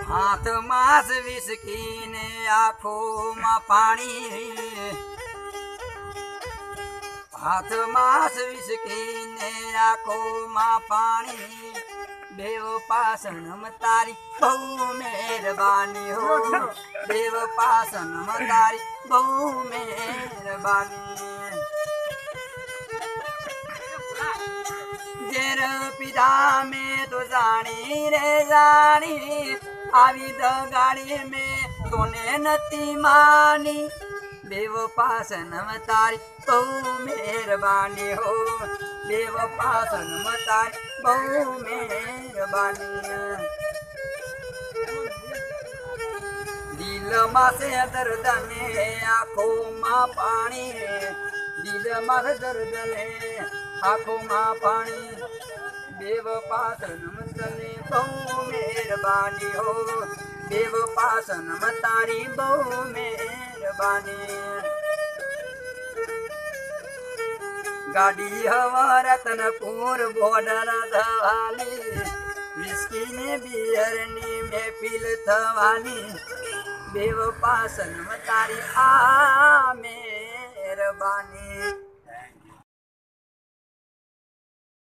हाथ मास विस्की ने आँखों में पानी, हाथ मास विस्की ने आँखों में पानी, देव पासनम तारी बहु मेहरबानी हो, देव पासनम तारी बहु मेहरबानी। जेर पिता में तो जानी रे जानी, आवी द गाड़ी में तोने नती मानी, देव पासनम तारी बहु मेहरबानी हो, देव पासनम तारी बहु मेहरबानी। दिल में से दर्द ने आँखों में पानी, दिल में से दर्द ने आँखों में पानी, देव पासनम तने बहु मेहरबानी हो, देव पासनम तारी बहु मेहरबानी। गाड़ी हवा रतनपुर बॉर्डर थवानी, विस्की ने बियरनी में पील थवानी, देव पासनम तारी आ मेहरबानी।